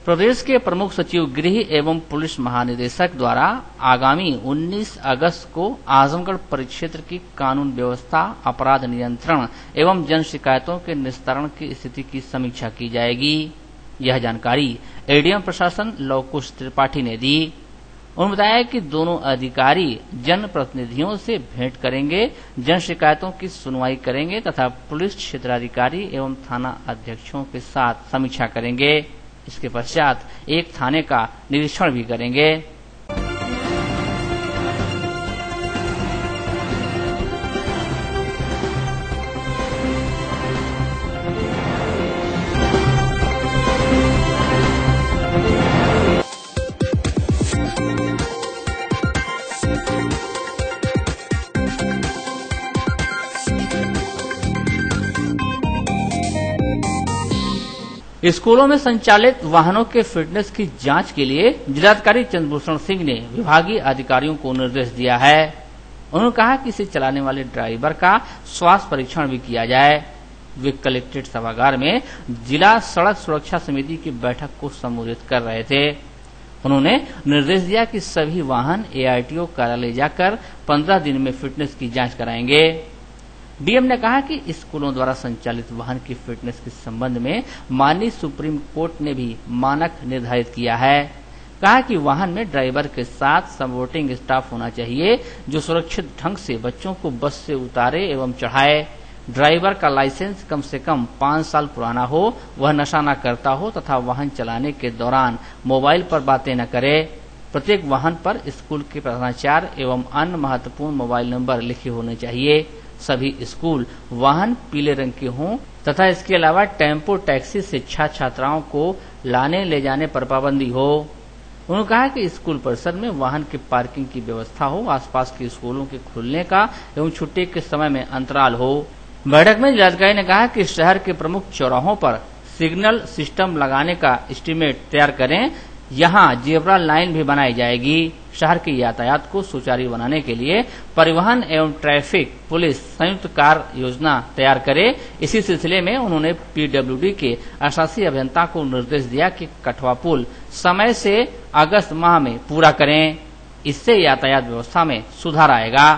प्रदेश के प्रमुख सचिव गृह एवं पुलिस महानिदेशक द्वारा आगामी 19 अगस्त को आजमगढ़ परिक्षेत्र की कानून व्यवस्था, अपराध नियंत्रण एवं जन शिकायतों के निस्तारण की स्थिति की समीक्षा की जाएगी। यह जानकारी एडीएम प्रशासन लवकुश त्रिपाठी ने दी। उन्होंने बताया कि दोनों अधिकारी जन प्रतिनिधियों से भेंट करेंगे, जन शिकायतों की सुनवाई करेंगे तथा पुलिस क्षेत्राधिकारी एवं थाना अध्यक्षों के साथ समीक्षा करेंगे। इसके पश्चात एक थाने का निरीक्षण भी करेंगे। स्कूलों में संचालित वाहनों के फिटनेस की जांच के लिए जिलाधिकारी चंद्रभूषण सिंह ने विभागीय अधिकारियों को निर्देश दिया है। उन्होंने कहा कि इसे चलाने वाले ड्राइवर का स्वास्थ्य परीक्षण भी किया जाए। वे कलेक्ट्रेट सभागार में जिला सड़क सुरक्षा समिति की बैठक को संबोधित कर रहे थे। उन्होंने निर्देश दिया कि सभी वाहन एआरटीओ कार्यालय जाकर 15 दिन में फिटनेस की जांच कराएंगे। डीएम ने कहा कि स्कूलों द्वारा संचालित वाहन की फिटनेस के संबंध में माननीय सुप्रीम कोर्ट ने भी मानक निर्धारित किया है। कहा कि वाहन में ड्राइवर के साथ सपोर्टिंग स्टाफ होना चाहिए जो सुरक्षित ढंग से बच्चों को बस से उतारे एवं चढ़ाए। ड्राइवर का लाइसेंस कम से कम 5 साल पुराना हो, वह नशा न करता हो तथा वाहन चलाने के दौरान मोबाइल पर बातें न करे। प्रत्येक वाहन पर स्कूल के प्रधानाचार्य एवं अन्य महत्वपूर्ण मोबाइल नंबर लिखे होने चाहिए। सभी स्कूल वाहन पीले रंग के हों तथा इसके अलावा टेम्पो टैक्सी से छात्राओं को लाने ले जाने पर पाबंदी हो। उन्होंने कहा कि स्कूल परिसर में वाहन के पार्किंग की व्यवस्था हो, आसपास के स्कूलों के खुलने का एवं छुट्टी के समय में अंतराल हो। बैठक में जिलाधिकारी ने कहा कि शहर के प्रमुख चौराहों पर सिग्नल सिस्टम लगाने का एस्टीमेट तैयार करें। यहाँ जेब्रा लाइन भी बनाई जाएगी। शहर के यातायात को सुचारू बनाने के लिए परिवहन एवं ट्रैफिक पुलिस संयुक्त कार्य योजना तैयार करे। इसी सिलसिले में उन्होंने पीडब्ल्यूडी के शासी अभियंता को निर्देश दिया कि कठवा पुल समय से अगस्त माह में पूरा करें। इससे यातायात व्यवस्था में सुधार आएगा।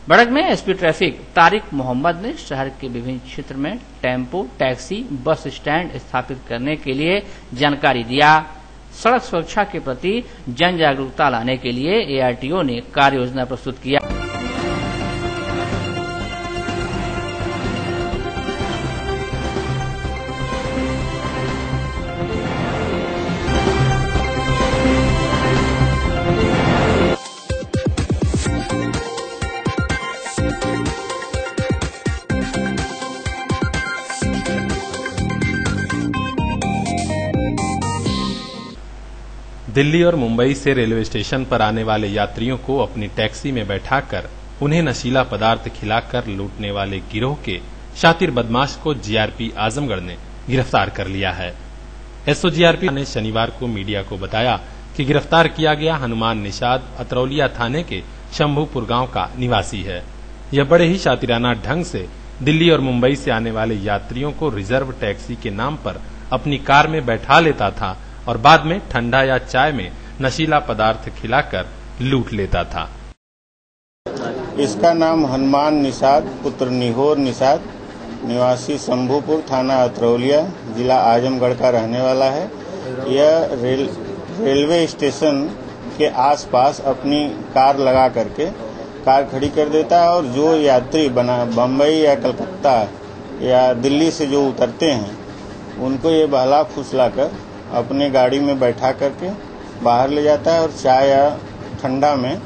बैठक में एसपी ट्रैफिक तारिक मोहम्मद ने शहर के विभिन्न क्षेत्र में टेम्पो टैक्सी बस स्टैंड स्थापित करने के लिए जानकारी दिया। सड़क सुरक्षा के प्रति जन जागरूकता लाने के लिए एआरटीओ ने कार्य योजना प्रस्तुत किया। दिल्ली और मुंबई से रेलवे स्टेशन पर आने वाले यात्रियों को अपनी टैक्सी में बैठाकर उन्हें नशीला पदार्थ खिलाकर लूटने वाले गिरोह के शातिर बदमाश को जीआरपी आजमगढ़ ने गिरफ्तार कर लिया है। एसओजीआरपी ने शनिवार को मीडिया को बताया कि गिरफ्तार किया गया हनुमान निषाद अतरौलिया थाने के शंभूपुर गांव का निवासी है। यह बड़े ही शातिराना ढंग से दिल्ली और मुंबई से आने वाले यात्रियों को रिजर्व टैक्सी के नाम पर अपनी कार में बैठा लेता था और बाद में ठंडा या चाय में नशीला पदार्थ खिलाकर लूट लेता था। इसका नाम हनुमान निषाद पुत्र निहोर निषाद निवासी शंभूपुर थाना अतरौलिया जिला आजमगढ़ का रहने वाला है। यह रेलवे स्टेशन के आसपास अपनी कार लगा करके कार खड़ी कर देता है और जो यात्री बम्बई या कलकत्ता या दिल्ली से जो उतरते हैं उनको ये बहला फुसला कर अपने गाड़ी में बैठा करके बाहर ले जाता है और चाय या ठंडा में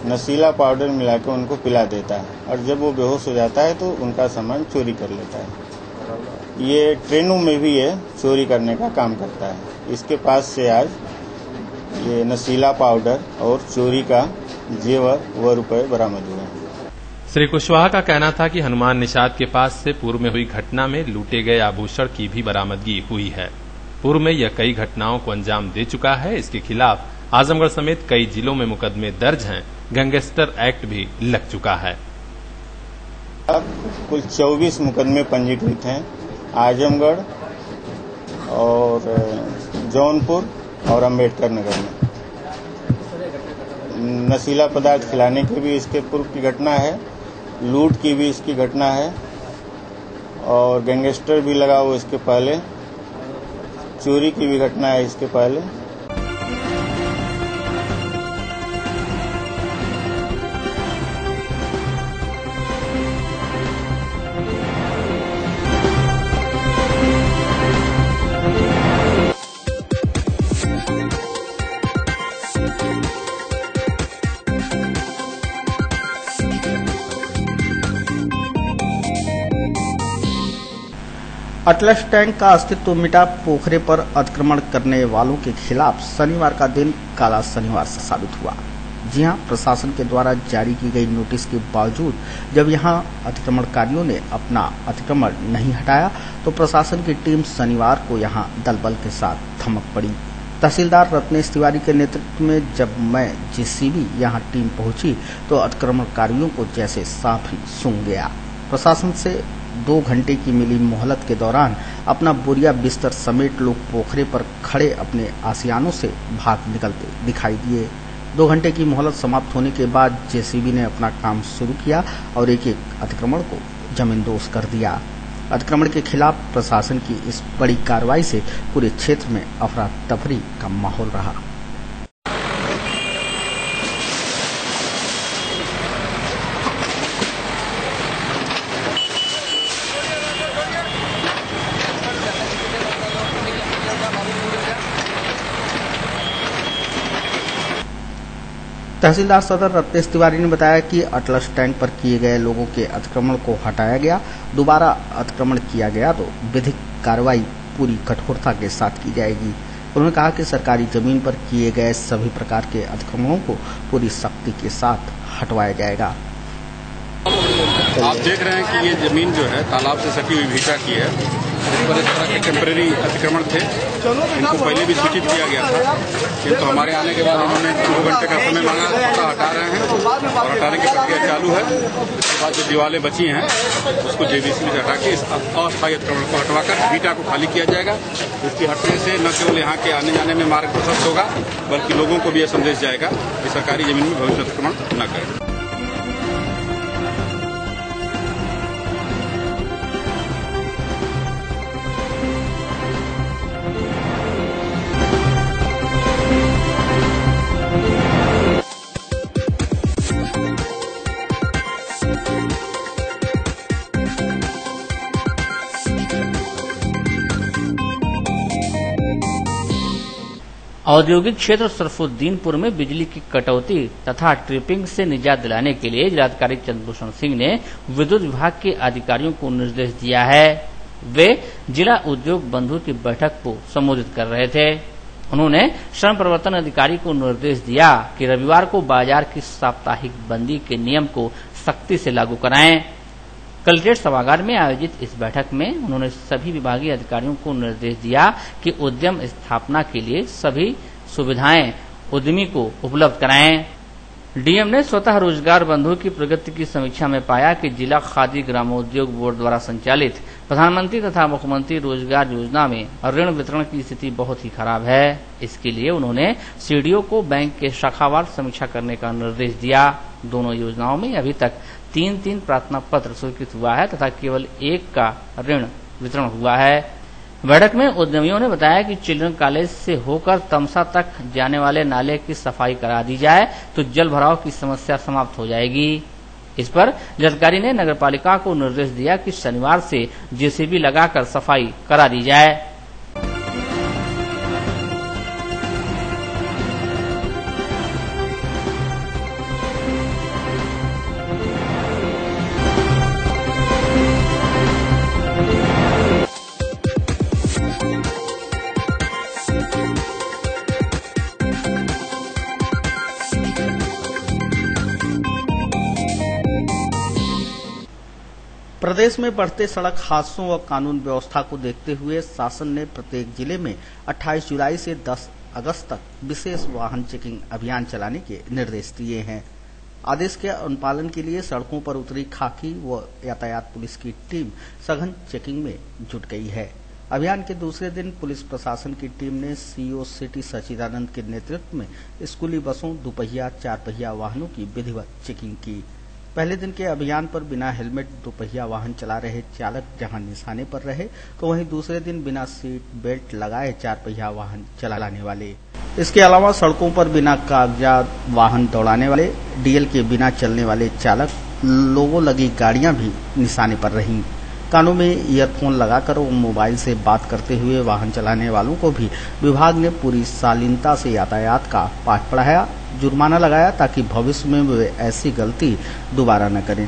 नशीला पाउडर मिला के उनको पिला देता है और जब वो बेहोश हो जाता है तो उनका सामान चोरी कर लेता है। ये ट्रेनों में भी ये चोरी करने का काम करता है। इसके पास से आज ये नशीला पाउडर और चोरी का जेवर व रुपए बरामद हुए। श्री कुशवाहा का कहना था कि हनुमान निषाद के पास से पूर्व में हुई घटना में लूटे गए आभूषण की भी बरामदगी हुई है। पूर्व में यह कई घटनाओं को अंजाम दे चुका है। इसके खिलाफ आजमगढ़ समेत कई जिलों में मुकदमे दर्ज हैं। गैंगस्टर एक्ट भी लग चुका है। कुल 24 मुकदमे पंजीकृत हैं आजमगढ़ और जौनपुर और अम्बेडकर नगर में। नशीला पदार्थ खिलाने की भी इसके पूर्व की घटना है, लूट की भी इसकी घटना है और गैंगस्टर भी लगा हुआ इसके पहले, चोरी की भी घटना है इसके पहले। अटलस टैंक का अस्तित्व मिटा, पोखरे पर अतिक्रमण करने वालों के खिलाफ शनिवार का दिन काला शनिवार से साबित हुआ। जी हां, प्रशासन के द्वारा जारी की गई नोटिस के बावजूद जब यहां अतिक्रमणकारियों ने अपना अतिक्रमण नहीं हटाया तो प्रशासन की टीम शनिवार को यहां दल बल के साथ धमक पड़ी। तहसीलदार रत्नेश तिवारी के नेतृत्व में जब मैं जेसीबी यहां टीम पहुंची तो अतिक्रमणकारियों को जैसे सांप ही सूंघ गया। प्रशासन से 2 घंटे की मिली मोहलत के दौरान अपना बोरिया बिस्तर समेत लोग पोखरे पर खड़े अपने आशियानों से भाग निकलते दिखाई दिए। 2 घंटे की मोहलत समाप्त होने के बाद जेसीबी ने अपना काम शुरू किया और एक एक अतिक्रमण को जमींदोज कर दिया। अतिक्रमण के खिलाफ प्रशासन की इस बड़ी कार्रवाई से पूरे क्षेत्र में अफरा तफरी का माहौल रहा। तहसीलदार सदर रत्नेश तिवारी ने बताया कि अटलस टैंक पर किए गए लोगों के अतिक्रमण को हटाया गया। दोबारा अतिक्रमण किया गया तो विधिक कार्रवाई पूरी कठोरता के साथ की जाएगी। उन्होंने कहा कि सरकारी जमीन पर किए गए सभी प्रकार के अतिक्रमणों को पूरी सख्ती के साथ हटवाया जाएगा। आप देख रहे हैं कि ये जमीन जो है तालाब से सटी हुई भीटा की है। इस पर इस तरह के टेम्परेरी अतिक्रमण थे, इनको पहले भी सूचित किया गया था, किंतु हमारे आने के बाद उन्होंने 2 घंटे का समय मांगा, उसका हटा रहे हैं और हटाने की प्रक्रिया चालू है। इसके बाद जो दीवारें बची हैं उसको जेबीसी से हटा के इस अस्थायी अतिक्रमण को हटवाकर भीटा को खाली किया जाएगा। इसके हटने से न केवल यहाँ के आने जाने में मार्ग प्रशस्त होगा बल्कि लोगों को भी यह संदेश जाएगा कि सरकारी जमीन में भविष्य अतिक्रमण न करें। औद्योगिक क्षेत्र सरफुद्दीनपुर में बिजली की कटौती तथा ट्रिपिंग से निजात दिलाने के लिए जिलाधिकारी चंद्रभूषण सिंह ने विद्युत विभाग के अधिकारियों को निर्देश दिया है। वे जिला उद्योग बंधु की बैठक को संबोधित कर रहे थे। उन्होंने श्रम प्रवर्तन अधिकारी को निर्देश दिया कि रविवार को बाजार की साप्ताहिक बंदी के नियम को सख्ती से लागू कराएं। कलेक्ट्रेट सभागार में आयोजित इस बैठक में उन्होंने सभी विभागीय अधिकारियों को निर्देश दिया कि उद्यम स्थापना के लिए सभी सुविधाएं उद्यमी को उपलब्ध कराएं। डीएम ने स्वतः रोजगार बंधु की प्रगति की समीक्षा में पाया कि जिला खादी ग्रामोद्योग बोर्ड द्वारा संचालित प्रधानमंत्री तथा मुख्यमंत्री रोजगार योजना में ऋण वितरण की स्थिति बहुत ही खराब है। इसके लिए उन्होंने सीडीओ को बैंक के शाखावार समीक्षा करने का निर्देश दिया। दोनों योजनाओं में अभी तक 3 प्रार्थना पत्र स्वीकृत हुआ है तथा केवल 1 का ऋण वितरण हुआ है। बैठक में उद्यमियों ने बताया कि चिल्ड्रन कॉलेज से होकर तमसा तक जाने वाले नाले की सफाई करा दी जाए तो जल भराव की समस्या समाप्त हो जाएगी। इस पर जिलाधिकारी ने नगरपालिका को निर्देश दिया कि शनिवार से जेसीबी लगाकर सफाई करा दी जाए। प्रदेश में बढ़ते सड़क हादसों व कानून व्यवस्था को देखते हुए शासन ने प्रत्येक जिले में 28 जुलाई से 10 अगस्त तक विशेष वाहन चेकिंग अभियान चलाने के निर्देश दिए हैं। आदेश के अनुपालन के लिए सड़कों पर उतरी खाकी व यातायात पुलिस की टीम सघन चेकिंग में जुट गई है। अभियान के दूसरे दिन पुलिस प्रशासन की टीम ने सीईओ सिटी सचिदानंद के नेतृत्व में स्कूली बसों, दुपहिया, चार पहिया वाहनों की विधिवत चेकिंग की। पहले दिन के अभियान पर बिना हेलमेट दुपहिया वाहन चला रहे चालक जहां निशाने पर रहे, तो वहीं दूसरे दिन बिना सीट बेल्ट लगाए चार पहिया वाहन चलाने वाले, इसके अलावा सड़कों पर बिना कागजात वाहन दौड़ाने वाले, डीएल के बिना चलने वाले चालक, लोगों लगी गाड़ियां भी निशाने पर रहीं। कानों में ईयरफोन लगाकर वो मोबाइल से बात करते हुए वाहन चलाने वालों को भी विभाग ने पूरी शालीनता से यातायात का पाठ पढ़ाया, जुर्माना लगाया ताकि भविष्य में वे ऐसी गलती दोबारा न करें।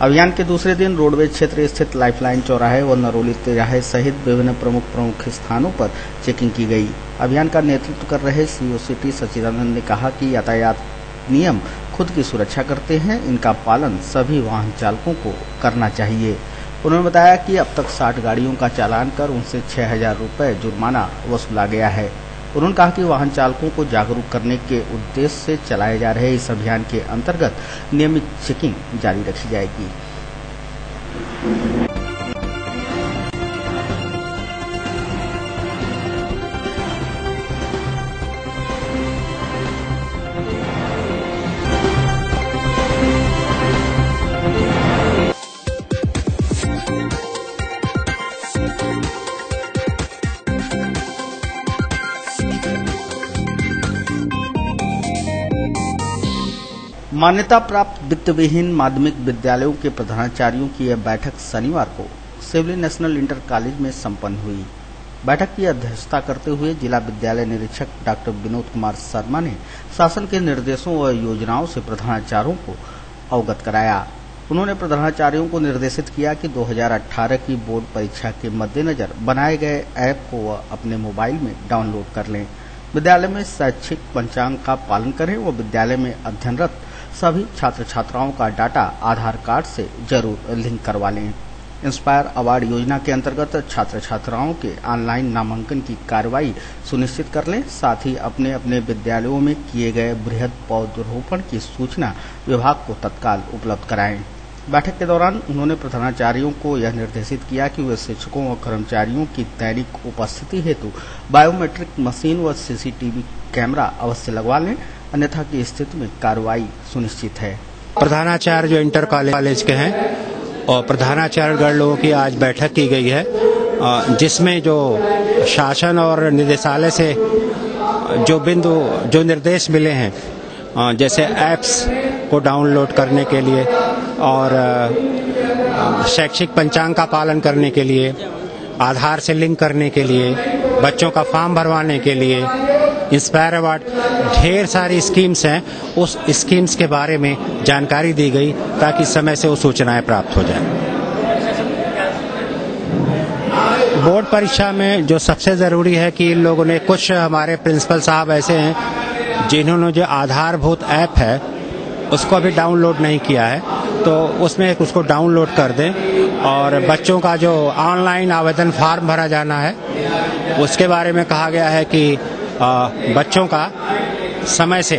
अभियान के दूसरे दिन रोडवेज क्षेत्र स्थित लाइफलाइन चौराहे व नरोली तिराहे सहित विभिन्न प्रमुख स्थानों पर चेकिंग की गई। अभियान का नेतृत्व कर रहे सीईओ सिटी सचिदानंद ने कहा कि यातायात नियम खुद की सुरक्षा करते हैं, इनका पालन सभी वाहन चालकों को करना चाहिए। उन्होंने बताया कि अब तक 60 गाड़ियों का चालान कर उनसे 6,000 रुपए जुर्माना वसूला गया है। उन्होंने कहा कि वाहन चालकों को जागरूक करने के उद्देश्य से चलाए जा रहे इस अभियान के अंतर्गत नियमित चेकिंग जारी रखी जाएगी। मान्यता प्राप्त वित्तविहीन माध्यमिक विद्यालयों के प्रधानाचार्यों की यह बैठक शनिवार को सिवली नेशनल इंटर कॉलेज में संपन्न हुई। बैठक की अध्यक्षता करते हुए जिला विद्यालय निरीक्षक डॉक्टर विनोद कुमार शर्मा ने शासन के निर्देशों व योजनाओं से प्रधानाचार्यों को अवगत कराया। उन्होंने प्रधानाचार्यों को निर्देशित किया कि 2018 की बोर्ड परीक्षा के मद्देनजर बनाए गए ऐप को वह अपने मोबाइल में डाउनलोड कर लें, विद्यालय में शैक्षिक पंचांग का पालन करें व विद्यालय में अध्ययनरत सभी छात्र छात्राओं का डाटा आधार कार्ड से जरूर लिंक करवा लें। इंस्पायर अवार्ड योजना के अंतर्गत छात्र छात्राओं के ऑनलाइन नामांकन की कार्रवाई सुनिश्चित कर लें। साथ ही अपने अपने विद्यालयों में किए गए बृहद पौधरोपण की सूचना विभाग को तत्काल उपलब्ध कराएं। बैठक के दौरान उन्होंने प्रधानाचार्यों को यह निर्देशित किया कि वे शिक्षकों व कर्मचारियों की दैनिक उपस्थिति हेतु बायोमेट्रिक मशीन व सीसीटीवी कैमरा अवश्य लगवा लें, अन्यथा की स्थिति में कार्रवाई सुनिश्चित है। प्रधानाचार्य जो इंटर कॉलेज के हैं और प्रधानाचार्यगण लोगों की आज बैठक की गई है, जिसमें जो शासन और निदेशालय से जो निर्देश मिले हैं, जैसे ऐप्स को डाउनलोड करने के लिए और शैक्षिक पंचांग का पालन करने के लिए, आधार से लिंक करने के लिए, बच्चों का फॉर्म भरवाने के लिए, इंस्पायर अवार्ड, ढेर सारी स्कीम्स हैं। उस स्कीम्स के बारे में जानकारी दी गई ताकि समय से वो सूचनाएं प्राप्त हो जाए। बोर्ड परीक्षा में जो सबसे जरूरी है कि इन लोगों ने, कुछ हमारे प्रिंसिपल साहब ऐसे हैं जिन्होंने जो आधारभूत ऐप है उसको अभी डाउनलोड नहीं किया है, तो उसमें उसको डाउनलोड कर दें। और बच्चों का जो ऑनलाइन आवेदन फॉर्म भरा जाना है उसके बारे में कहा गया है कि बच्चों का समय से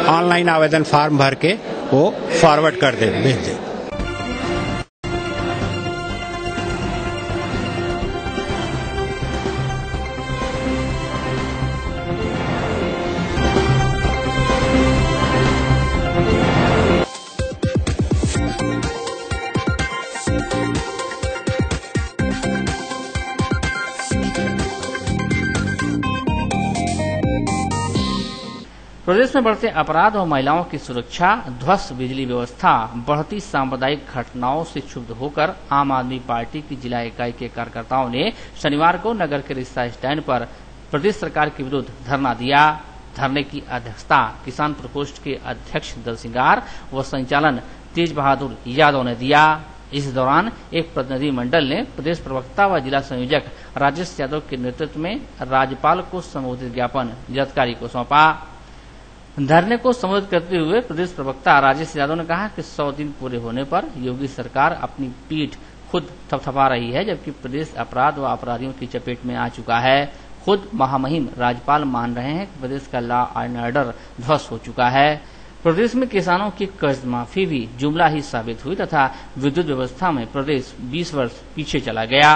ऑनलाइन आवेदन फॉर्म भर के वो फॉरवर्ड कर दें, भेज दें। प्रदेश में बढ़ते अपराध और महिलाओं की सुरक्षा, ध्वस्त बिजली व्यवस्था, बढ़ती सांप्रदायिक घटनाओं से क्षुब्ध होकर आम आदमी पार्टी की जिला इकाई के कार्यकर्ताओं ने शनिवार को नगर के रिक्शा स्टैंड पर प्रदेश सरकार के विरुद्ध धरना दिया। धरने की अध्यक्षता किसान प्रकोष्ठ के अध्यक्ष दल सिंगार व संचालन तेज बहादुर यादव ने दिया। इस दौरान एक प्रतिनिधि मंडल ने प्रदेश प्रवक्ता व जिला संयोजक राजेश यादव के नेतृत्व में राज्यपाल को संबोधित ज्ञापन जिलाधिकारी को सौंपा। धरने को संबोधित करते हुए प्रदेश प्रवक्ता राजेश यादव ने कहा कि 100 दिन पूरे होने पर योगी सरकार अपनी पीठ खुद थपथपा रही है, जबकि प्रदेश अपराध व अपराधियों की चपेट में आ चुका है। खुद महामहिम राज्यपाल मान रहे हैं कि प्रदेश का लॉ एंड ऑर्डर ध्वस्त हो चुका है। प्रदेश में किसानों की कर्ज माफी भी जुमला ही साबित हुई तथा विद्युत व्यवस्था में प्रदेश 20 वर्ष पीछे चला गया।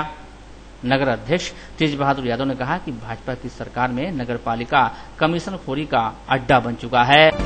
नगर अध्यक्ष तेज बहादुर यादव ने कहा कि भाजपा की सरकार में नगर पालिका कमीशन खोरी का अड्डा बन चुका है।